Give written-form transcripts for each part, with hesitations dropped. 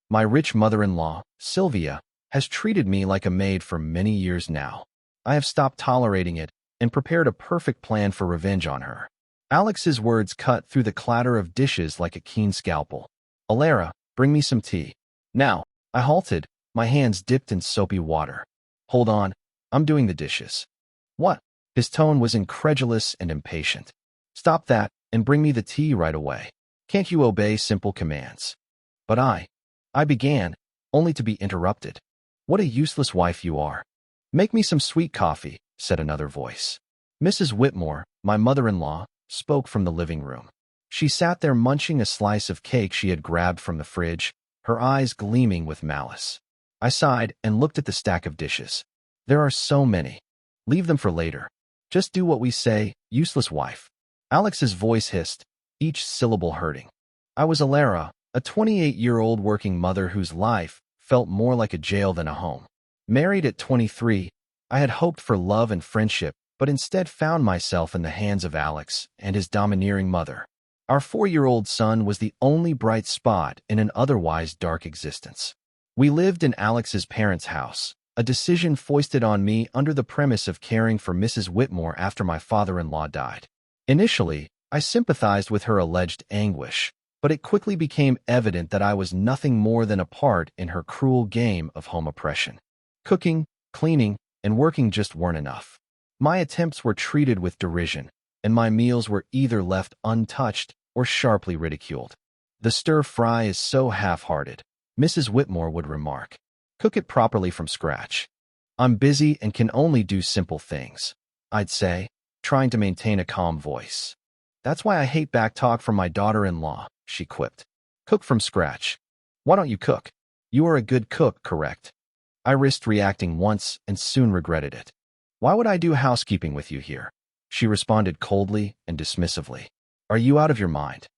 My rich mother-in-law, Sylvia, has treated me like a maid for many years now. I have stopped tolerating it and prepared a perfect plan for revenge on her." Alex's words cut through the clatter of dishes like a keen scalpel. "Alara, bring me some tea." "Now." I halted, my hands dipped in soapy water. "Hold on, I'm doing the dishes." "What?" His tone was incredulous and impatient. "Stop that and bring me the tea right away. Can't you obey simple commands?" "But I began, only to be interrupted. "What a useless wife you are." "Make me some sweet coffee," said another voice. Mrs. Whitmore, my mother-in-law, spoke from the living room. She sat there munching a slice of cake she had grabbed from the fridge, her eyes gleaming with malice. I sighed and looked at the stack of dishes. "There are so many. Leave them for later. Just do what we say, useless wife." Alex's voice hissed, each syllable hurting. I was Alara, a 28-year-old working mother whose life felt more like a jail than a home. Married at 23, I had hoped for love and friendship, but instead found myself in the hands of Alex and his domineering mother. Our 4-year-old son was the only bright spot in an otherwise dark existence. We lived in Alex's parents' house, a decision foisted on me under the premise of caring for Mrs. Whitmore after my father-in-law died. Initially, I sympathized with her alleged anguish, but it quickly became evident that I was nothing more than a part in her cruel game of home oppression. Cooking, cleaning, and working just weren't enough. My attempts were treated with derision, and my meals were either left untouched or sharply ridiculed. "The stir-fry is so half-hearted," Mrs. Whitmore would remark. "Cook it properly from scratch." "I'm busy and can only do simple things," I'd say, trying to maintain a calm voice. "That's why I hate backtalk from my daughter-in-law," she quipped. "Cook from scratch. Why don't you cook? You are a good cook, correct?" I risked reacting once and soon regretted it. "Why would I do housekeeping with you here?" She responded coldly and dismissively. "Are you out of your mind?"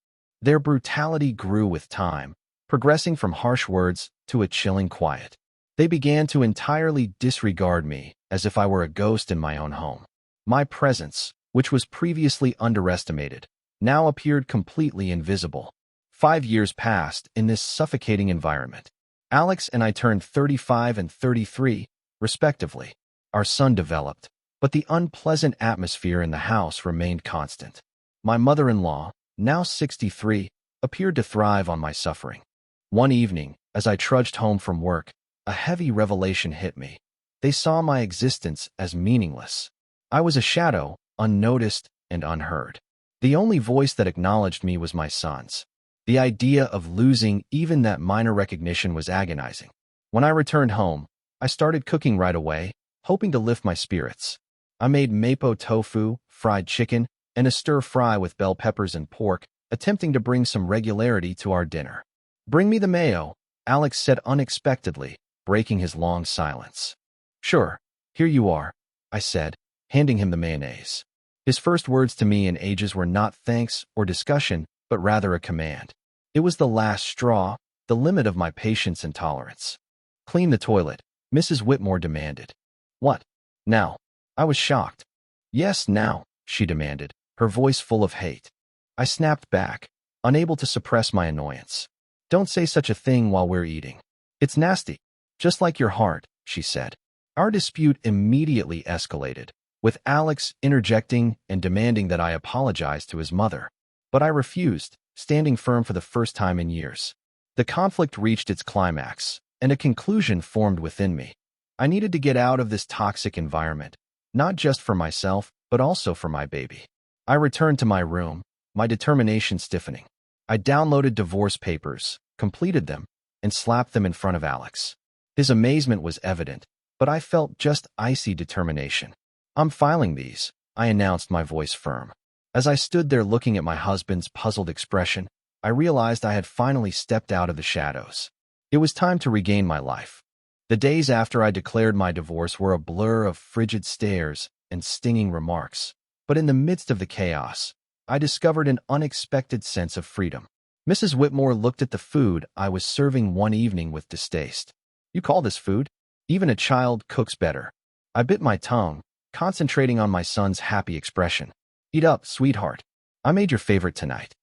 Their brutality grew with time, progressing from harsh words to a chilling quiet. They began to entirely disregard me as if I were a ghost in my own home. My presence, which was previously underestimated, now appeared completely invisible. 5 years passed in this suffocating environment. Alex and I turned 35 and 33, respectively. Our son developed, but the unpleasant atmosphere in the house remained constant. My mother-in-law, now 63, appeared to thrive on my suffering. One evening, as I trudged home from work, a heavy revelation hit me. They saw my existence as meaningless. I was a shadow, unnoticed and unheard. The only voice that acknowledged me was my son's. The idea of losing even that minor recognition was agonizing. When I returned home, I started cooking right away, hoping to lift my spirits. I made mapo tofu, fried chicken, and a stir-fry with bell peppers and pork, attempting to bring some regularity to our dinner. "Bring me the mayo," Alex said unexpectedly, breaking his long silence. "Sure, here you are," I said, handing him the mayonnaise. His first words to me in ages were not thanks or discussion, but rather a command. It was the last straw, the limit of my patience and tolerance. "Clean the toilet," Mrs. Whitmore demanded. "What? Now?" I was shocked. "Yes, now," she demanded, her voice full of hate. I snapped back, unable to suppress my annoyance. "Don't say such a thing while we're eating. It's nasty. Just like your heart," she said. Our dispute immediately escalated, with Alex interjecting and demanding that I apologize to his mother. But I refused, standing firm for the first time in years. The conflict reached its climax, and a conclusion formed within me. I needed to get out of this toxic environment, not just for myself, but also for my baby. I returned to my room, my determination stiffening. I downloaded divorce papers, completed them, and slapped them in front of Alex. His amazement was evident, but I felt just icy determination. "I'm filing these," I announced, my voice firm. As I stood there looking at my husband's puzzled expression, I realized I had finally stepped out of the shadows. It was time to regain my life. The days after I declared my divorce were a blur of frigid stares and stinging remarks. But in the midst of the chaos, I discovered an unexpected sense of freedom. Mrs. Whitmore looked at the food I was serving one evening with distaste. "You call this food? Even a child cooks better." I bit my tongue, concentrating on my son's happy expression. "Eat up, sweetheart. I made your favorite tonight,"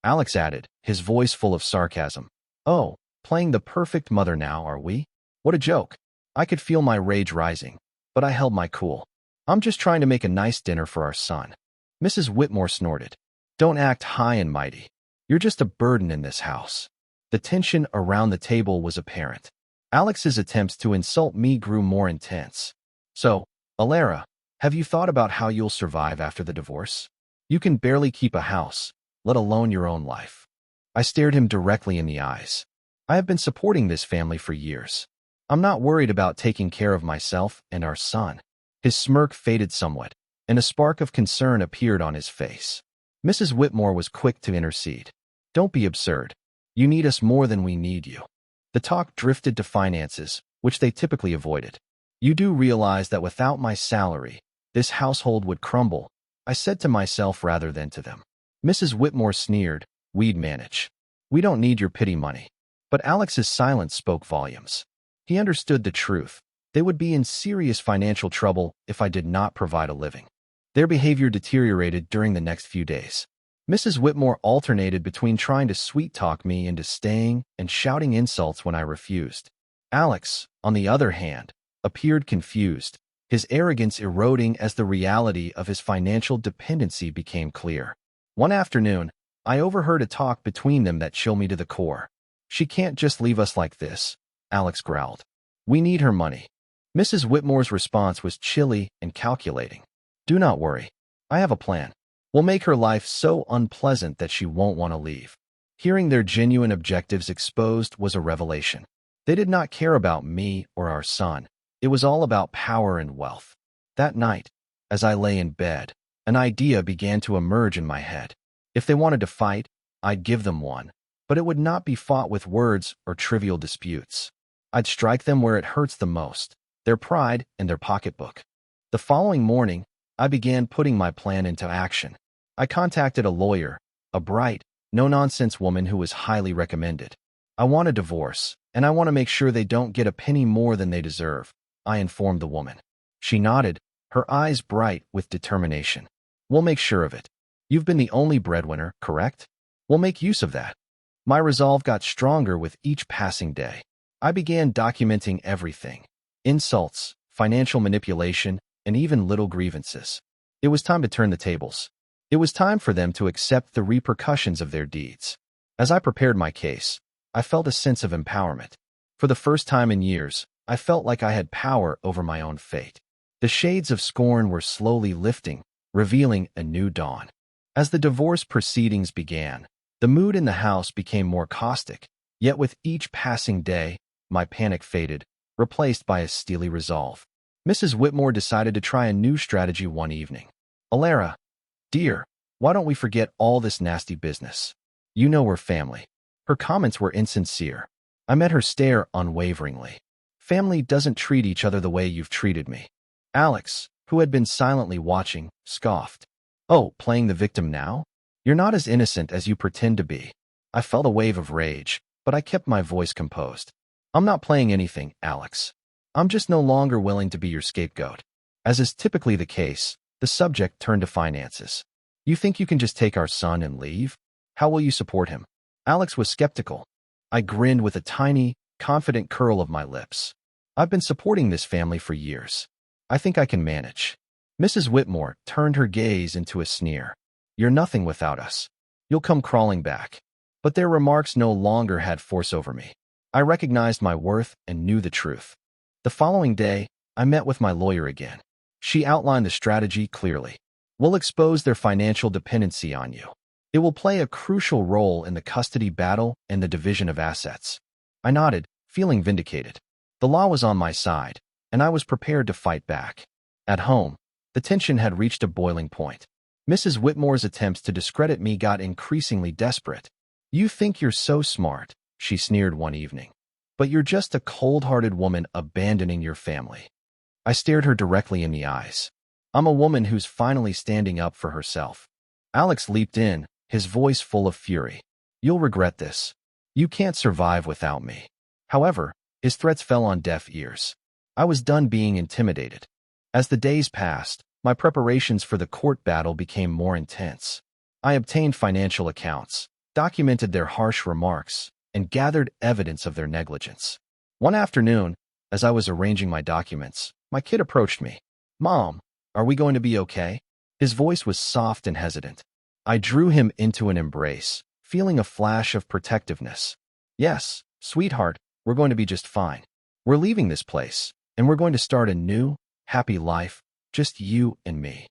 Alex added, his voice full of sarcasm. "Oh, Playing the perfect mother now, are we? What a joke. I could feel my rage rising, but I held my cool. I'm just trying to make a nice dinner for our son. Mrs. Whitmore snorted. Don't act high and mighty. You're just a burden in this house. The tension around the table was apparent. Alex's attempts to insult me grew more intense. So, Alara, have you thought about how you'll survive after the divorce? You can barely keep a house, let alone your own life. I stared him directly in the eyes. I have been supporting this family for years. I'm not worried about taking care of myself and our son. His smirk faded somewhat, and a spark of concern appeared on his face. Mrs. Whitmore was quick to intercede. Don't be absurd. You need us more than we need you. The talk drifted to finances, which they typically avoided. You do realize that without my salary, this household would crumble, I said to myself rather than to them. Mrs. Whitmore sneered. We'd manage. We don't need your pity money. But Alex's silence spoke volumes. He understood the truth. They would be in serious financial trouble if I did not provide a living. Their behavior deteriorated during the next few days. Mrs. Whitmore alternated between trying to sweet-talk me into staying and shouting insults when I refused. Alex, on the other hand, appeared confused, his arrogance eroding as the reality of his financial dependency became clear. One afternoon, I overheard a talk between them that chilled me to the core. She can't just leave us like this, Alex growled. We need her money. Mrs. Whitmore's response was chilly and calculating. Do not worry. I have a plan. We'll make her life so unpleasant that she won't want to leave. Hearing their genuine objectives exposed was a revelation. They did not care about me or our son. It was all about power and wealth. That night, as I lay in bed, an idea began to emerge in my head. If they wanted to fight, I'd give them one, but it would not be fought with words or trivial disputes. I'd strike them where it hurts the most, their pride and their pocketbook. The following morning, I began putting my plan into action. I contacted a lawyer, a bright, no-nonsense woman who was highly recommended. I want a divorce, and I want to make sure they don't get a penny more than they deserve, I informed the woman. She nodded, her eyes bright with determination. We'll make sure of it. You've been the only breadwinner, correct? We'll make use of that. My resolve got stronger with each passing day. I began documenting everything. Insults, financial manipulation, and even little grievances. It was time to turn the tables. It was time for them to accept the repercussions of their deeds. As I prepared my case, I felt a sense of empowerment. For the first time in years, I felt like I had power over my own fate. The shades of scorn were slowly lifting, revealing a new dawn. As the divorce proceedings began, the mood in the house became more caustic, yet with each passing day, my panic faded, replaced by a steely resolve. Mrs. Whitmore decided to try a new strategy one evening. Alara, dear, why don't we forget all this nasty business? You know we're family. Her comments were insincere. I met her stare unwaveringly. Family doesn't treat each other the way you've treated me. Alex, who had been silently watching, scoffed. Oh, playing the victim now? You're not as innocent as you pretend to be. I felt a wave of rage, but I kept my voice composed. I'm not playing anything, Alex. I'm just no longer willing to be your scapegoat. As is typically the case, the subject turned to finances. You think you can just take our son and leave? How will you support him? Alex was skeptical. I grinned with a tiny, confident curl of my lips. I've been supporting this family for years. I think I can manage. Mrs. Whitmore turned her gaze into a sneer. You're nothing without us. You'll come crawling back. But their remarks no longer had force over me. I recognized my worth and knew the truth. The following day, I met with my lawyer again. She outlined the strategy clearly. We'll expose their financial dependency on you. It will play a crucial role in the custody battle and the division of assets. I nodded, feeling vindicated. The law was on my side, and I was prepared to fight back. At home, the tension had reached a boiling point. Mrs. Whitmore's attempts to discredit me got increasingly desperate. You think you're so smart, she sneered one evening. But you're just a cold-hearted woman abandoning your family. I stared her directly in the eyes. I'm a woman who's finally standing up for herself. Alex leaped in, his voice full of fury. You'll regret this. You can't survive without me. However, his threats fell on deaf ears. I was done being intimidated. As the days passed, my preparations for the court battle became more intense. I obtained financial accounts, documented their harsh remarks, and gathered evidence of their negligence. One afternoon, as I was arranging my documents, my kid approached me. "Mom, are we going to be okay?" His voice was soft and hesitant. I drew him into an embrace, feeling a flash of protectiveness. "Yes, sweetheart, we're going to be just fine. We're leaving this place, and we're going to start a new, happy life, just you and me."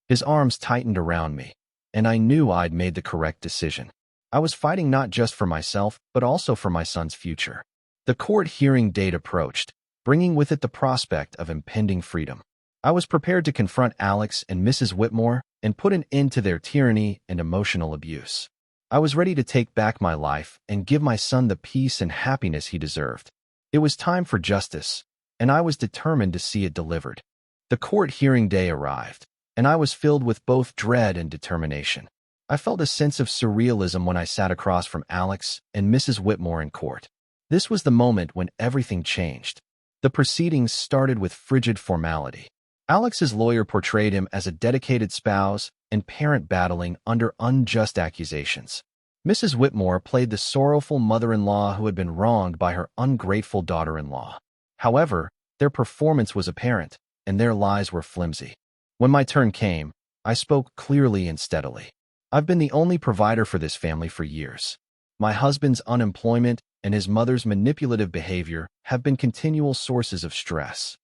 His arms tightened around me, and I knew I'd made the correct decision. I was fighting not just for myself, but also for my son's future. The court hearing date approached, bringing with it the prospect of impending freedom. I was prepared to confront Alex and Mrs. Whitmore and put an end to their tyranny and emotional abuse. I was ready to take back my life and give my son the peace and happiness he deserved. It was time for justice, and I was determined to see it delivered. The court hearing day arrived, and I was filled with both dread and determination. I felt a sense of surrealism when I sat across from Alex and Mrs. Whitmore in court. This was the moment when everything changed. The proceedings started with frigid formality. Alex's lawyer portrayed him as a dedicated spouse and parent battling under unjust accusations. Mrs. Whitmore played the sorrowful mother-in-law who had been wronged by her ungrateful daughter-in-law. However, their performance was apparent, and their lies were flimsy. When my turn came, I spoke clearly and steadily. "I've been the only provider for this family for years. My husband's unemployment and his mother's manipulative behavior have been continual sources of stress."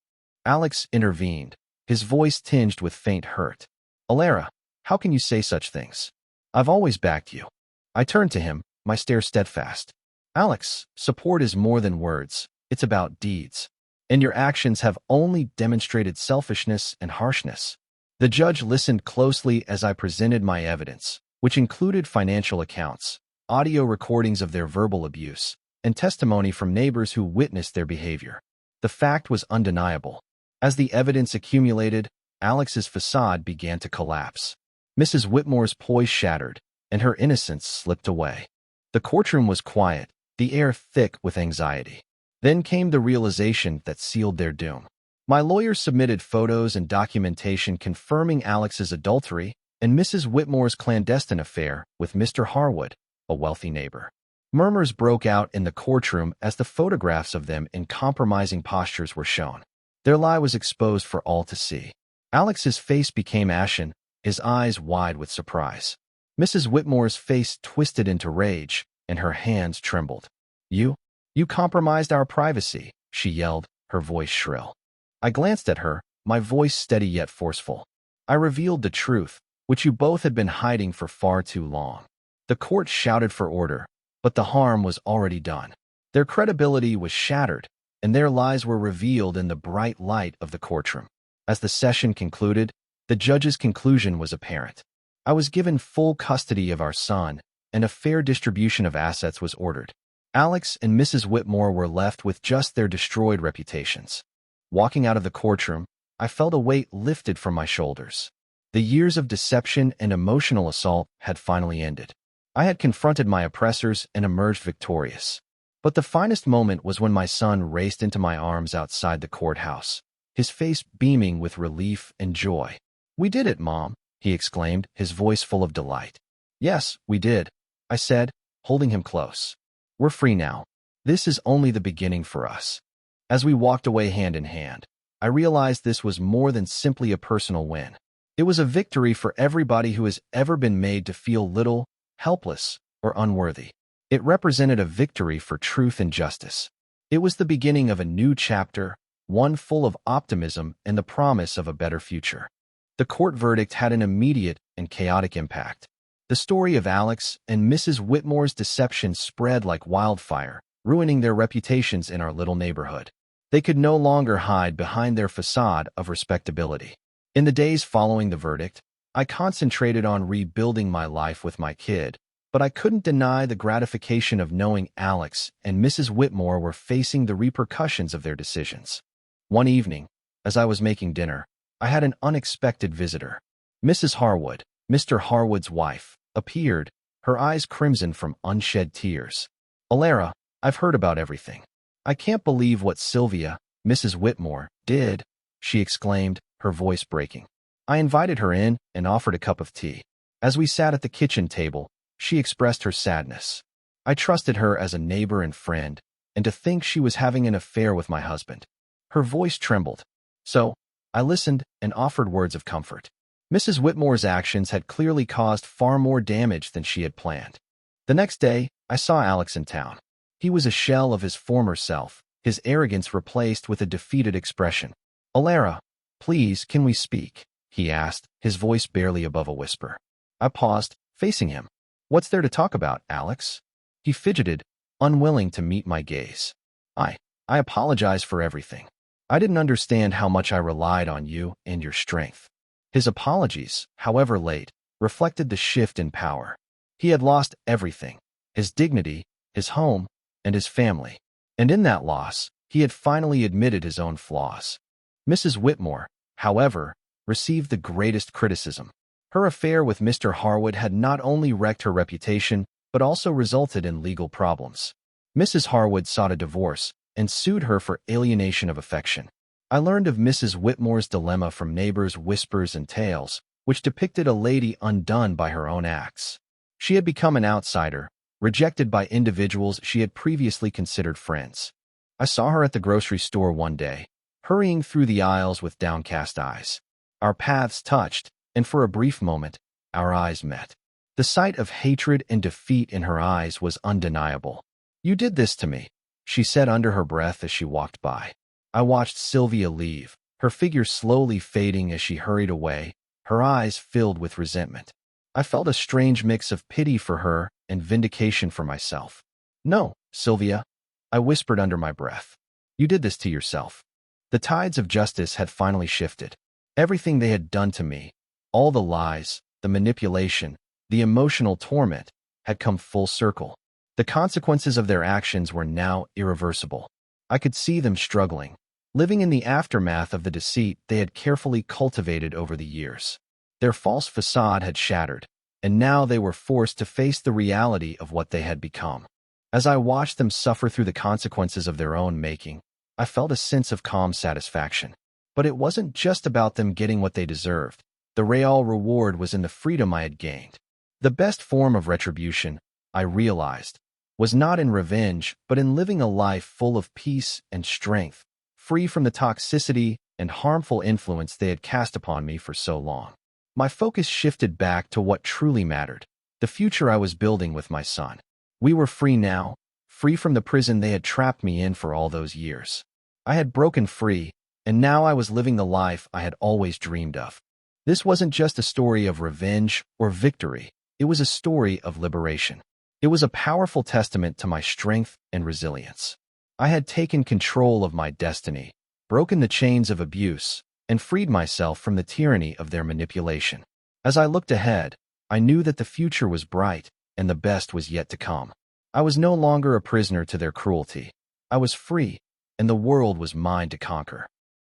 Alex intervened, his voice tinged with faint hurt. "Alara, how can you say such things? I've always backed you." I turned to him, my stare steadfast. "Alex, support is more than words. It's about deeds. And your actions have only demonstrated selfishness and harshness." The judge listened closely as I presented my evidence, which included financial accounts, audio recordings of their verbal abuse, and testimony from neighbors who witnessed their behavior. The fact was undeniable. As the evidence accumulated, Alex's facade began to collapse. Mrs. Whitmore's poise shattered, and her innocence slipped away. The courtroom was quiet, the air thick with anxiety. Then came the realization that sealed their doom. My lawyer submitted photos and documentation confirming Alex's adultery and Mrs. Whitmore's clandestine affair with Mr. Harwood, a wealthy neighbor. Murmurs broke out in the courtroom as the photographs of them in compromising postures were shown. Their lie was exposed for all to see. Alex's face became ashen, his eyes wide with surprise. Mrs. Whitmore's face twisted into rage, and her hands trembled. You compromised our privacy," she yelled, her voice shrill. I glanced at her, my voice steady yet forceful. "I revealed the truth, which you both had been hiding for far too long." The court shouted for order, but the harm was already done. Their credibility was shattered, and their lies were revealed in the bright light of the courtroom. As the session concluded, the judge's conclusion was apparent. I was given full custody of our son, and a fair distribution of assets was ordered. Alex and Mrs. Whitmore were left with just their destroyed reputations. Walking out of the courtroom, I felt a weight lifted from my shoulders. The years of deception and emotional assault had finally ended. I had confronted my oppressors and emerged victorious. But the finest moment was when my son raced into my arms outside the courthouse, his face beaming with relief and joy. "We did it, Mom," he exclaimed, his voice full of delight. "Yes, we did," I said, holding him close. "We're free now. This is only the beginning for us." As we walked away hand in hand, I realized this was more than simply a personal win. It was a victory for everybody who has ever been made to feel little, helpless, or unworthy. It represented a victory for truth and justice. It was the beginning of a new chapter, one full of optimism and the promise of a better future. The court verdict had an immediate and chaotic impact. The story of Alex and Mrs. Whitmore's deception spread like wildfire, ruining their reputations in our little neighborhood. They could no longer hide behind their facade of respectability. In the days following the verdict, I concentrated on rebuilding my life with my kid, but I couldn't deny the gratification of knowing Alex and Mrs. Whitmore were facing the repercussions of their decisions. One evening, as I was making dinner, I had an unexpected visitor. Mrs. Harwood, Mr. Harwood's wife, appeared, her eyes crimson from unshed tears. "Alara, I've heard about everything. I can't believe what Sylvia, Mrs. Whitmore, did," she exclaimed, her voice breaking. I invited her in and offered a cup of tea. As we sat at the kitchen table, she expressed her sadness. I trusted her as a neighbor and friend, and to think she was having an affair with my husband. Her voice trembled. So, I listened and offered words of comfort. Mrs. Whitmore's actions had clearly caused far more damage than she had planned. The next day, I saw Alex in town. He was a shell of his former self, his arrogance replaced with a defeated expression. "Alara, please, can we speak?" he asked, his voice barely above a whisper. I paused, facing him. "What's there to talk about, Alex?" He fidgeted, unwilling to meet my gaze. I apologize for everything. I didn't understand how much I relied on you and your strength." His apologies, however late, reflected the shift in power. He had lost everything: his dignity, his home, and his family. And in that loss, he had finally admitted his own flaws. Mrs. Whitmore, however, received the greatest criticism. Her affair with Mr. Harwood had not only wrecked her reputation, but also resulted in legal problems. Mrs. Harwood sought a divorce and sued her for alienation of affection. I learned of Mrs. Whitmore's dilemma from neighbors' whispers and tales, which depicted a lady undone by her own acts. She had become an outsider, rejected by individuals she had previously considered friends. I saw her at the grocery store one day, hurrying through the aisles with downcast eyes. Our paths touched, and for a brief moment, our eyes met. The sight of hatred and defeat in her eyes was undeniable. "You did this to me," she said under her breath as she walked by. I watched Sylvia leave, her figure slowly fading as she hurried away, her eyes filled with resentment. I felt a strange mix of pity for her and vindication for myself. "No, Sylvia," I whispered under my breath. "You did this to yourself." The tides of justice had finally shifted. Everything they had done to me, all the lies, the manipulation, the emotional torment, had come full circle. The consequences of their actions were now irreversible. I could see them struggling, living in the aftermath of the deceit they had carefully cultivated over the years. Their false facade had shattered, and now they were forced to face the reality of what they had become. As I watched them suffer through the consequences of their own making, I felt a sense of calm satisfaction. But it wasn't just about them getting what they deserved. The real reward was in the freedom I had gained. The best form of retribution, I realized, was not in revenge, but in living a life full of peace and strength, free from the toxicity and harmful influence they had cast upon me for so long. My focus shifted back to what truly mattered, the future I was building with my son. We were free now, free from the prison they had trapped me in for all those years. I had broken free, and now I was living the life I had always dreamed of. This wasn't just a story of revenge or victory, it was a story of liberation. It was a powerful testament to my strength and resilience. I had taken control of my destiny, broken the chains of abuse, and freed myself from the tyranny of their manipulation. As I looked ahead, I knew that the future was bright and the best was yet to come. I was no longer a prisoner to their cruelty. I was free, and the world was mine to conquer.